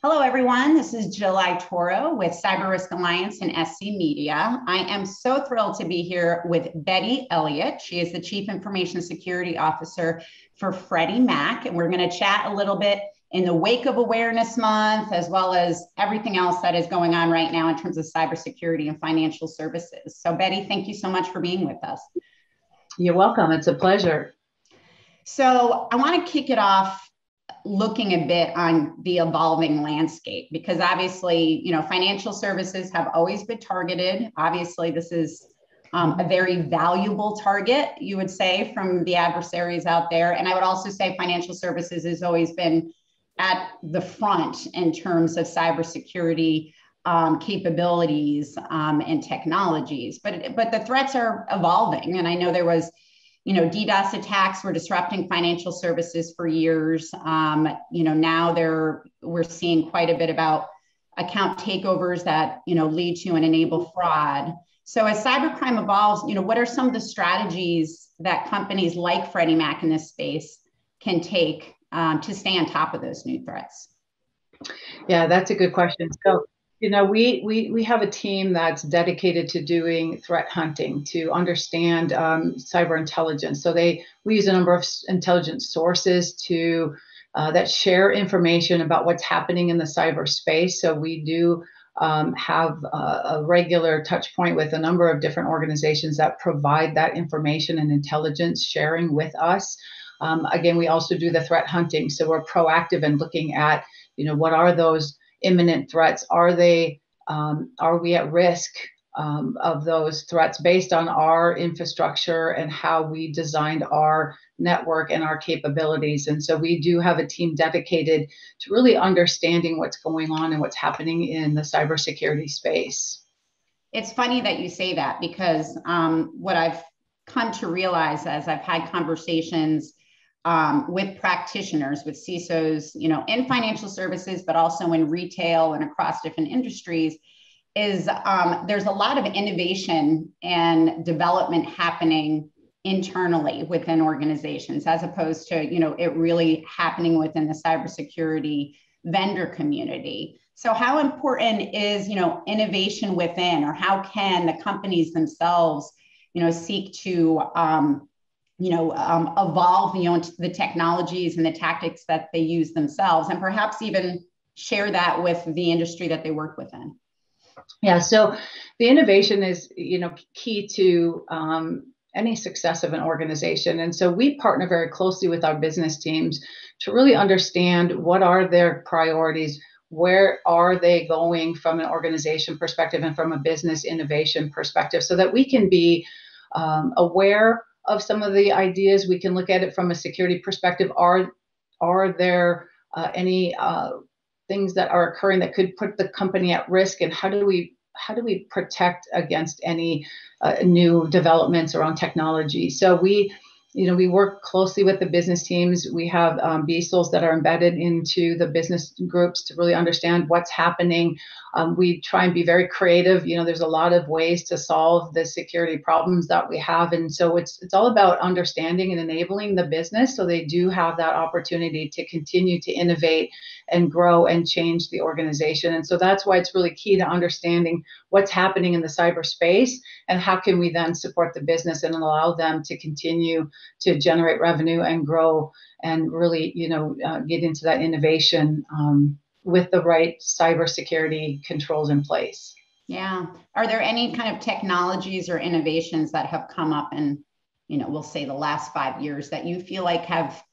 Hello, everyone. This is Jill Aitoro with Cyber Risk Alliance and SC Media. I am so thrilled to be here with Betty Elliott. She is the Chief Information Security Officer for Freddie Mac, and we're going to chat a little bit in the wake of Awareness Month, as well as everything else that is going on right now in terms of cybersecurity and financial services. So, Betty, thank you so much for being with us. You're welcome. It's a pleasure. So, I want to kick it off looking a bit on the evolving landscape, because obviously, financial services have always been targeted. Obviously, this is a very valuable target, you would say, from the adversaries out there. And I would also say financial services has always been at the front in terms of cybersecurity capabilities and technologies. But the threats are evolving. And I know there was DDoS attacks were disrupting financial services for years. Now we're seeing quite a bit about account takeovers that, lead to and enable fraud. So as cybercrime evolves, what are some of the strategies that companies like Freddie Mac in this space can take to stay on top of those new threats? Yeah, that's a good question. So, we have a team that's dedicated to doing threat hunting to understand cyber intelligence. So we use a number of intelligence sources that share information about what's happening in the cyberspace. So we do have a regular touch point with a number of different organizations that provide that information and intelligence sharing with us. Again, we also do the threat hunting. So we're proactive in looking at, what are those imminent threats? Are we at risk of those threats based on our infrastructure and how we designed our network and our capabilities? And so we do have a team dedicated to really understanding what's going on and what's happening in the cybersecurity space. It's funny that you say that, because what I've come to realize as I've had conversations with practitioners, with CISOs, in financial services, but also in retail and across different industries, is there's a lot of innovation and development happening internally within organizations, as opposed to, it really happening within the cybersecurity vendor community. So how important is, innovation within, or how can the companies themselves, seek to evolve, the technologies and the tactics that they use themselves, and perhaps even share that with the industry that they work within? Yeah, so the innovation is, key to any success of an organization. And so we partner very closely with our business teams to really understand what are their priorities, where are they going from an organization perspective and from a business innovation perspective, so that we can be aware of some of the ideas. We can look at it from a security perspective. Are there any things that are occurring that could put the company at risk, and how do we protect against any new developments around technology? So we work closely with the business teams. We have BSOLs that are embedded into the business groups to really understand what's happening. We try and be very creative. There's a lot of ways to solve the security problems that we have. And so it's all about understanding and enabling the business so they do have that opportunity to continue to innovate and grow and change the organization. And so that's why it's really key to understanding what's happening in the cyberspace and how can we then support the business and allow them to continue to generate revenue and grow and really, get into that innovation with the right cybersecurity controls in place. Yeah. Are there any kind of technologies or innovations that have come up in, we'll say the last 5 years that you feel like have,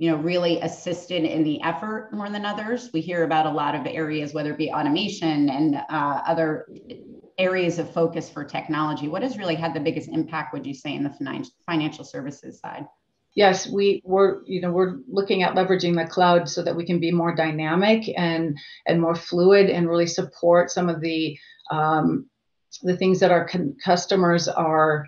really assisted in the effort more than others? We hear about a lot of areas, whether it be automation and other areas of focus for technology. What has really had the biggest impact, would you say, in the financial services side? Yes, we're looking at leveraging the cloud so that we can be more dynamic and more fluid and really support some of the things that our customers are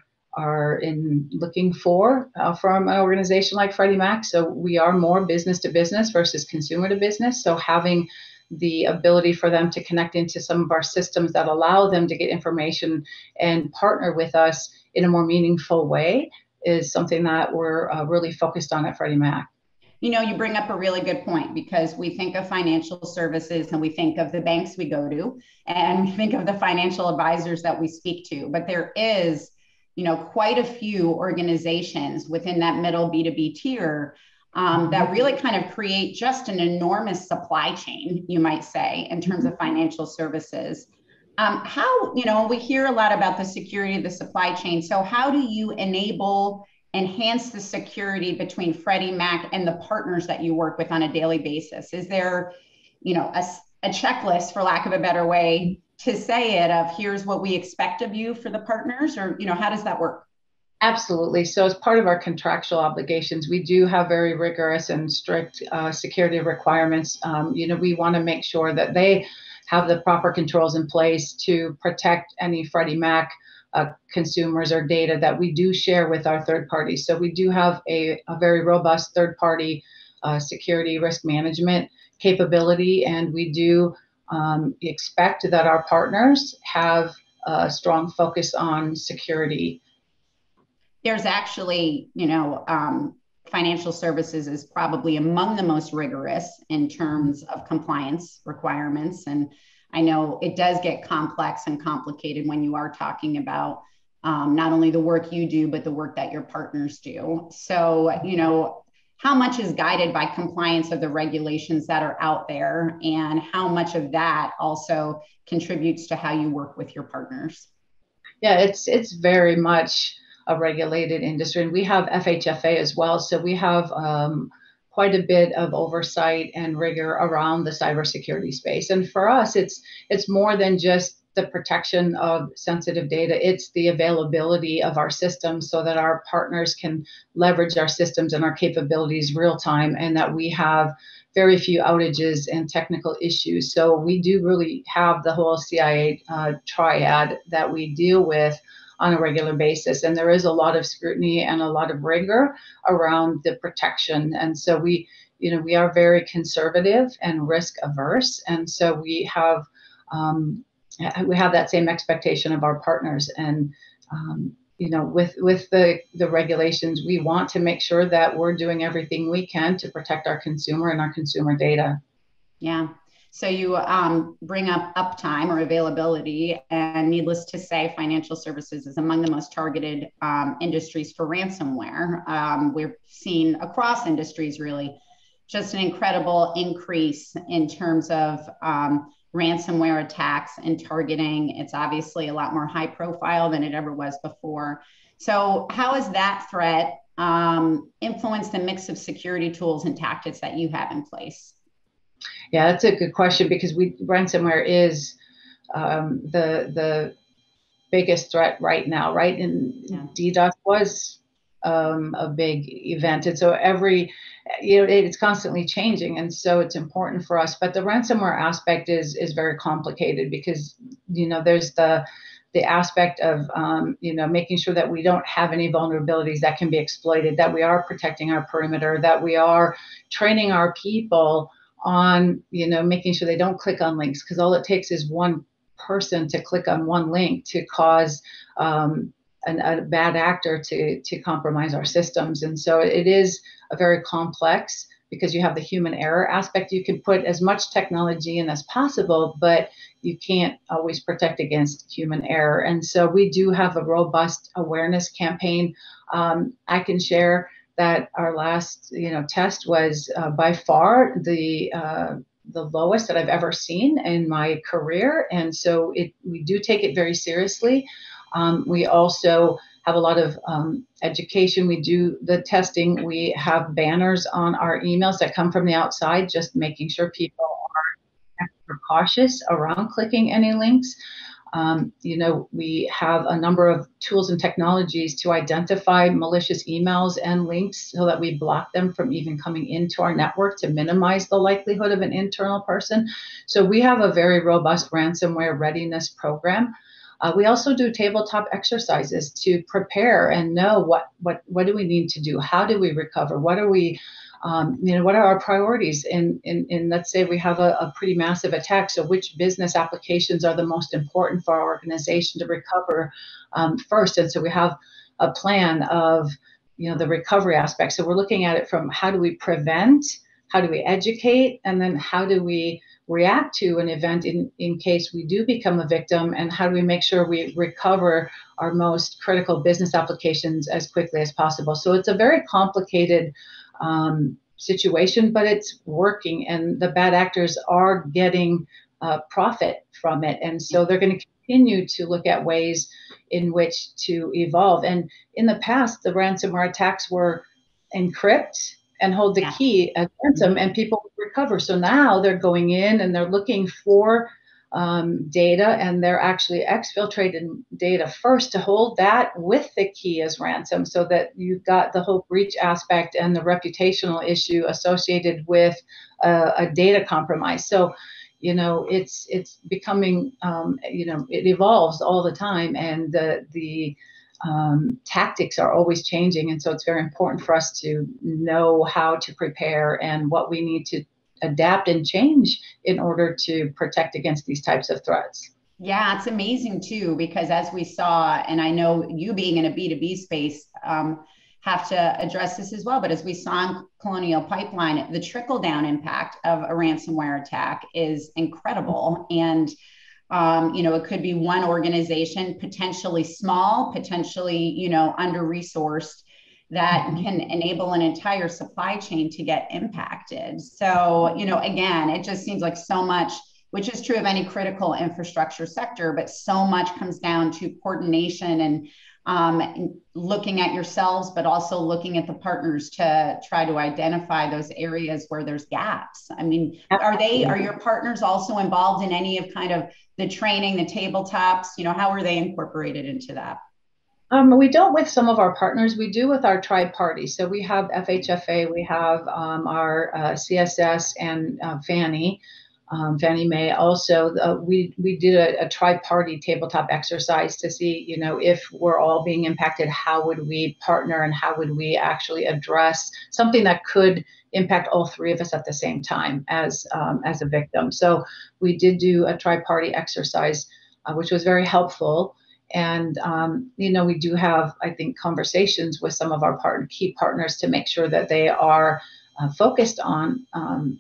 looking for from an organization like Freddie Mac. So we are more business to business versus consumer to business. So having the ability for them to connect into some of our systems that allow them to get information and partner with us in a more meaningful way is something that we're really focused on at Freddie Mac. You bring up a really good point because we think of financial services and we think of the banks we go to and we think of the financial advisors that we speak to. But there is, quite a few organizations within that middle B2B tier that really kind of create just an enormous supply chain, you might say, in terms of financial services. We hear a lot about the security of the supply chain. So how do you enhance the security between Freddie Mac and the partners that you work with on a daily basis? Is there, a checklist, for lack of a better way to say it, of here's what we expect of you for the partners, or, how does that work? Absolutely. So as part of our contractual obligations, we do have very rigorous and strict security requirements. We want to make sure that they have the proper controls in place to protect any Freddie Mac consumers or data that we do share with our third parties. So we do have a very robust third party security risk management capability, and we do expect that our partners have a strong focus on security. There's actually, financial services is probably among the most rigorous in terms of compliance requirements. And I know it does get complex and complicated when you are talking about not only the work you do, but the work that your partners do. So, how much is guided by compliance of the regulations that are out there, and how much of that also contributes to how you work with your partners? Yeah, it's very much a regulated industry, and we have FHFA as well. So we have quite a bit of oversight and rigor around the cybersecurity space. And for us, it's more than just the protection of sensitive data. It's the availability of our systems so that our partners can leverage our systems and our capabilities real time, and that we have very few outages and technical issues. So we do really have the whole CIA triad that we deal with on a regular basis. And there is a lot of scrutiny and a lot of rigor around the protection. And so we are very conservative and risk averse. And so we have that same expectation of our partners. And with the regulations, we want to make sure that we're doing everything we can to protect our consumer and our consumer data. Yeah. So you bring up uptime or availability, and needless to say, financial services is among the most targeted industries for ransomware. We're seeing across industries really just an incredible increase in terms of ransomware attacks and targeting. It's obviously a lot more high profile than it ever was before. So how has that threat influenced the mix of security tools and tactics that you have in place? Yeah, that's a good question, because ransomware is the biggest threat right now, right? And DDoS was a big event, and so it's constantly changing, and so it's important for us. But the ransomware aspect is very complicated, because there's the aspect of making sure that we don't have any vulnerabilities that can be exploited, that we are protecting our perimeter, that we are training our people on making sure they don't click on links, because all it takes is one person to click on one link to cause a bad actor to compromise our systems. And so it is a very complex, because you have the human error aspect. You can put as much technology in as possible, but you can't always protect against human error. And so we do have a robust awareness campaign. I can share that our last test was by far the lowest that I've ever seen in my career, and so we do take it very seriously. We also have a lot of education. We do the testing. We have banners on our emails that come from the outside, just making sure people are extra cautious around clicking any links. We have a number of tools and technologies to identify malicious emails and links so that we block them from even coming into our network, to minimize the likelihood of an internal person. So we have a very robust ransomware readiness program. We also do tabletop exercises to prepare and know what do we need to do? How do we recover? What are we what are our priorities? And let's say we have a pretty massive attack. So which business applications are the most important for our organization to recover first? And so we have a plan of the recovery aspect. So we're looking at it from how do we prevent, how do we educate, and then how do we react to an event in case we do become a victim, and how do we make sure we recover our most critical business applications as quickly as possible. So it's a very complicated situation, but it's working, and the bad actors are getting profit from it. And so they're going to continue to look at ways in which to evolve. And in the past, the ransomware attacks were encrypt and hold the key as ransom, and people would recover. So now they're going in and they're looking for data, and they're actually exfiltrating data first to hold that with the key as ransom, so that you've got the whole breach aspect and the reputational issue associated with a data compromise. So it's becoming, it evolves all the time, and the tactics are always changing. And so it's very important for us to know how to prepare and what we need to adapt and change in order to protect against these types of threats. Yeah, it's amazing too, because as we saw, and I know you being in a B2B space, have to address this as well. But as we saw in Colonial Pipeline, the trickle down impact of a ransomware attack is incredible. And, it could be one organization, potentially small, potentially, under-resourced, that can enable an entire supply chain to get impacted. So, again, it just seems like so much, which is true of any critical infrastructure sector, but so much comes down to coordination and looking at yourselves, but also looking at the partners to try to identify those areas where there's gaps. I mean, are your partners also involved in any of kind of the training, the tabletops? How are they incorporated into that? We don't with some of our partners. We do with our tribe parties. So we have FHFA, we have our CSS and Fannie Mae. Also, we did a tri-party tabletop exercise to see, if we're all being impacted, how would we partner and how would we actually address something that could impact all three of us at the same time as a victim. So we did do a tri-party exercise, which was very helpful. And, we do have, I think, conversations with some of our key partners to make sure that they are focused on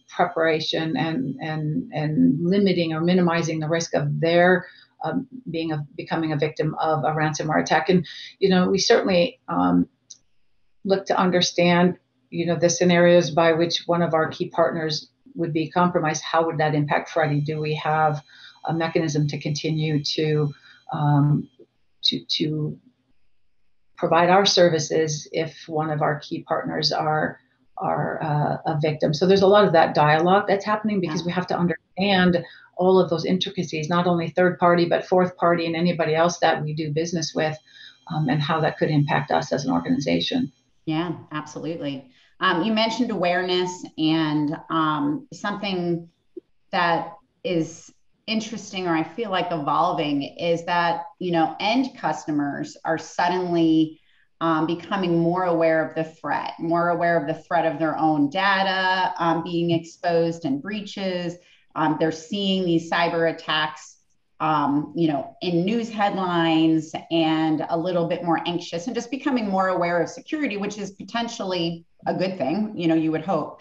preparation and limiting or minimizing the risk of their becoming a victim of a ransomware attack. And, we certainly look to understand, the scenarios by which one of our key partners would be compromised. How would that impact Freddie? Do we have a mechanism to continue to provide our services if one of our key partners are a victim? So there's a lot of that dialogue that's happening, because we have to understand all of those intricacies, not only third party, but fourth party and anybody else that we do business with, and how that could impact us as an organization. Yeah, absolutely. You mentioned awareness, and something that is interesting, or I feel like evolving, is that, end customers are suddenly becoming more aware of the threat, more aware of the threat of their own data being exposed and breaches. They're seeing these cyber attacks, in news headlines, and a little bit more anxious and just becoming more aware of security, which is potentially a good thing, you would hope.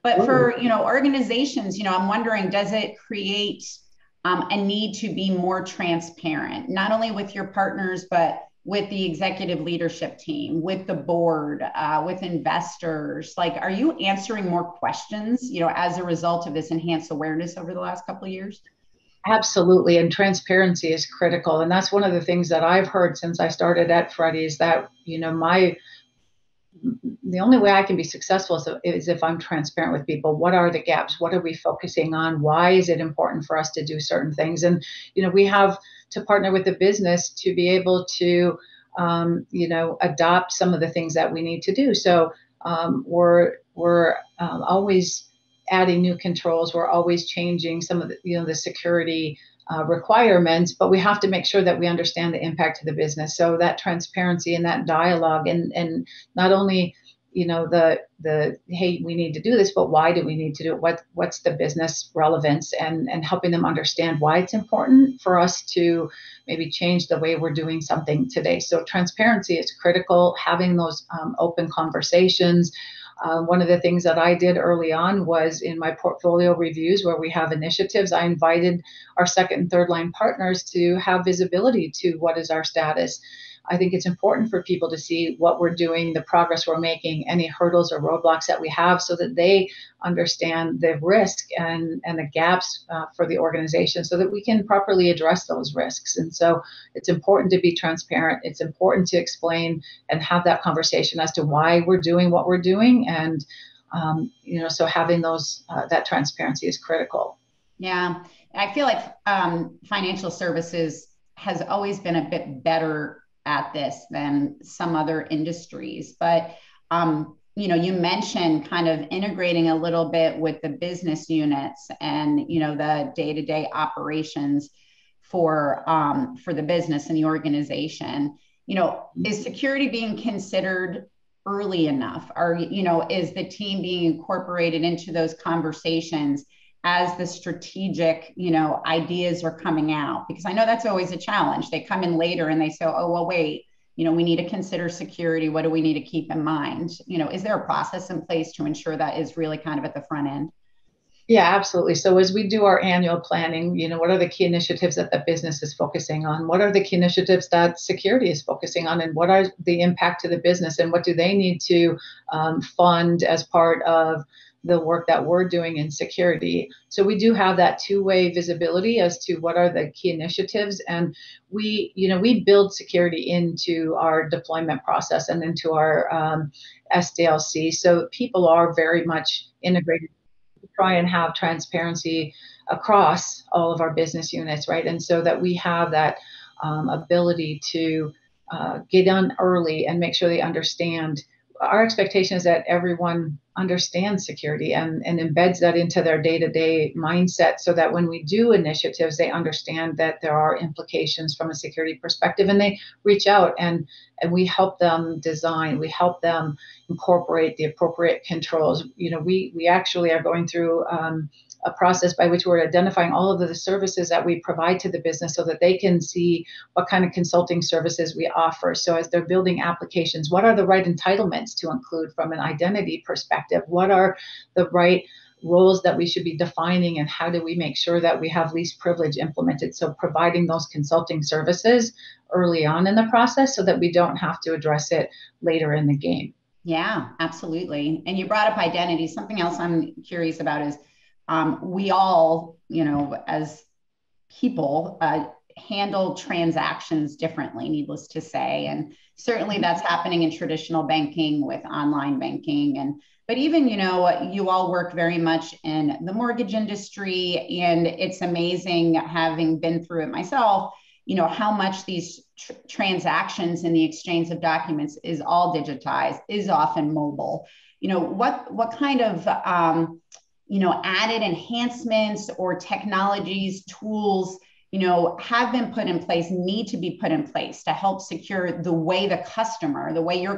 But for, organizations, I'm wondering, does it create a need to be more transparent, not only with your partners, but with the executive leadership team, with the board, with investors? Like, are you answering more questions, as a result of this enhanced awareness over the last couple of years? Absolutely. And transparency is critical. And that's one of the things that I've heard since I started at Freddie, is that, the only way I can be successful is if I'm transparent with people. What are the gaps? What are we focusing on? Why is it important for us to do certain things? And, we have to partner with the business to be able to, adopt some of the things that we need to do. So we're always adding new controls. We're always changing some of the, the security requirements, but we have to make sure that we understand the impact to the business. So that transparency and that dialogue, and not only, hey, we need to do this, but why do we need to do it? What's the business relevance, and helping them understand why it's important for us to maybe change the way we're doing something today. So transparency is critical, having those open conversations. One of the things that I did early on was in my portfolio reviews where we have initiatives, I invited our second and third line partners to have visibility to what is our status. I think it's important for people to see what we're doing, the progress we're making, any hurdles or roadblocks that we have, so that they understand the risk and the gaps for the organization, so that we can properly address those risks. And so it's important to be transparent. It's important to explain and have that conversation as to why we're doing what we're doing. And, so having that transparency is critical. Yeah. I feel like financial services has always been a bit better at this than some other industries. But, you mentioned kind of integrating a little bit with the business units and, the day-to-day operations for the business and the organization. Is security being considered early enough? Or, is the team being incorporated into those conversations as the strategic, ideas are coming out? Because I know that's always a challenge. They come in later and they say, oh, well, wait, we need to consider security. What do we need to keep in mind? Is there a process in place to ensure that is really kind of at the front end? Yeah, absolutely. So as we do our annual planning, what are the key initiatives that the business is focusing on? What are the key initiatives that security is focusing on? And what are the impact to the business? And what do they need to fund as part of the work that we're doing in security? So we do have that two-way visibility as to what are the key initiatives. And we build security into our deployment process and into our SDLC. So people are very much integrated, try and have transparency across all of our business units, right? And so that we have that ability to get on early and make sure they understand. Our expectation is that everyone understands security and embeds that into their day-to-day mindset, so that when we do initiatives, they understand that there are implications from a security perspective, and they reach out and we help them design, we help them incorporate the appropriate controls. We actually are going through a process by which we're identifying all of the services that we provide to the business, so that they can see what kind of consulting services we offer. So as they're building applications, what are the right entitlements to include from an identity perspective? What are the right roles that we should be defining, and how do we make sure that we have least privilege implemented? So providing those consulting services early on in the process, so that we don't have to address it later in the game. Yeah, absolutely. And you brought up identity. Something else I'm curious about is we all, as people, handle transactions differently, needless to say. And certainly that's happening in traditional banking with online banking. But even, you all work very much in the mortgage industry, and it's amazing, having been through it myself, how much these transactions and the exchange of documents is all digitized, is often mobile. What kind of added enhancements or technologies, tools, have been put in place, need to be put in place to help secure the way your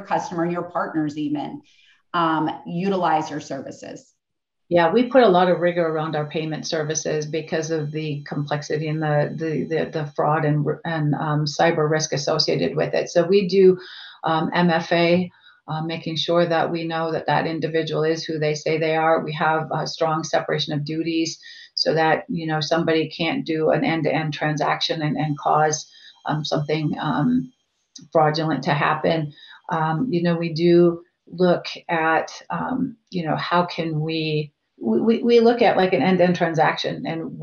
customer and your partners even utilize your services? Yeah, we put a lot of rigor around our payment services because of the complexity and the fraud and cyber risk associated with it. So we do MFA, making sure that we know that individual is who they say they are. We have a strong separation of duties, so that somebody can't do an end-to-end transaction and cause something fraudulent to happen. We do look at how can we look at like an end-to-end transaction, and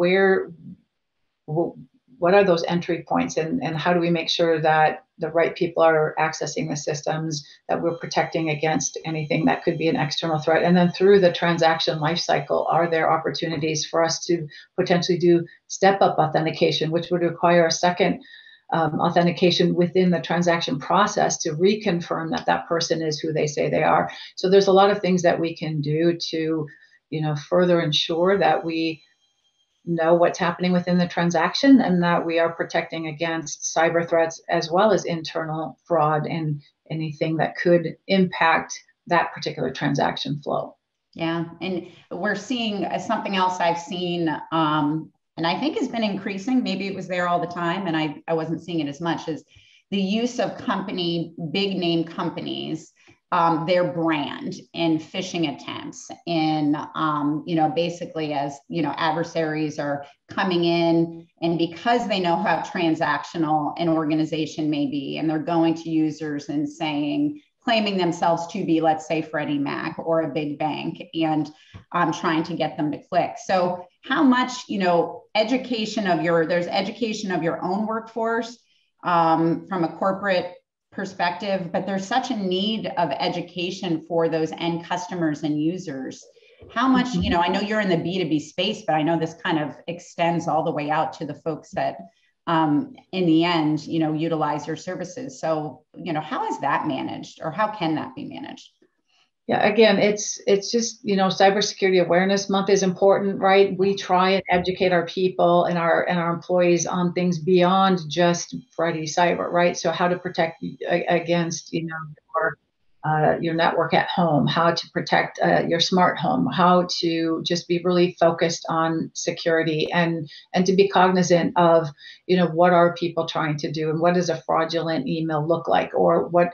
what are those entry points, and how do we make sure that the right people are accessing the systems, that we're protecting against anything that could be an external threat. And then through the transaction lifecycle, are there opportunities for us to potentially do step-up authentication, which would require a second authentication within the transaction process to reconfirm that person is who they say they are. So there's a lot of things that we can do to further ensure that we know what's happening within the transaction, and that we are protecting against cyber threats as well as internal fraud and anything that could impact that particular transaction flow. Yeah, and we're seeing something else I've seen, and I think has been increasing. Maybe it was there all the time, and I wasn't seeing it as much, as the use of big name companies, their brand in phishing attempts, and basically as adversaries are coming in, and because they know how transactional an organization may be, and they're going to users and claiming themselves to be, let's say, Freddie Mac or a big bank, and trying to get them to click. So how much, there's education of your own workforce from a corporate perspective, but there's such a need of education for those end customers and users. How much, I know you're in the B2B space, but I know this kind of extends all the way out to the folks that in the end, utilize your services. So, how is that managed, or how can that be managed? Yeah, again, it's just, Cybersecurity Awareness Month is important, right? We try and educate our people and our employees on things beyond just Freddie Cyber, right? So how to protect against, your network at home, how to protect your smart home, how to just be really focused on security, and to be cognizant of, what are people trying to do, and what does a fraudulent email look like, or what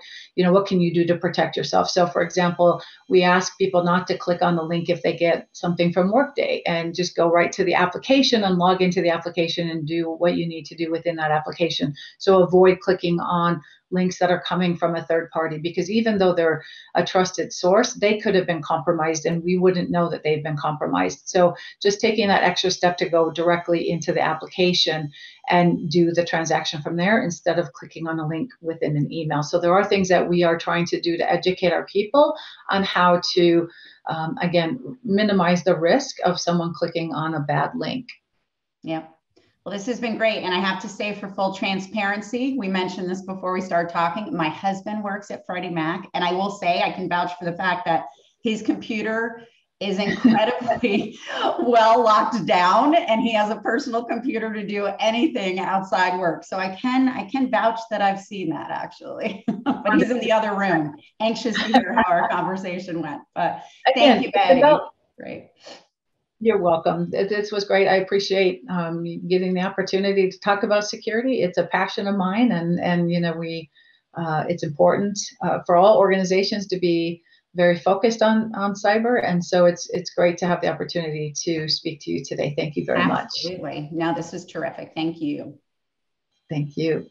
can you do to protect yourself? So for example, we ask people not to click on the link if they get something from Workday, and just go right to the application and log into the application and do what you need to do within that application. So avoid clicking on links that are coming from a third party, because even though they're a trusted source, they could have been compromised and we wouldn't know that they've been compromised. So just taking that extra step to go directly into the application and do the transaction from there instead of clicking on a link within an email. So there are things that we are trying to do to educate our people on how to, again, minimize the risk of someone clicking on a bad link. Yeah. Well, this has been great. And I have to say, for full transparency, we mentioned this before we started talking. My husband works at Freddie Mac, and I will say I can vouch for the fact that his computer is incredibly well locked down, and he has a personal computer to do anything outside work. So I can vouch that I've seen that, actually. But he's in the other room, anxious to hear how our conversation went. But thank you, Betty. Great. You're welcome. This was great. I appreciate getting the opportunity to talk about security. It's a passion of mine, and it's important for all organizations to be very focused on cyber. And so it's great to have the opportunity to speak to you today. Thank you very much. Absolutely. No, this is terrific. Thank you. Thank you.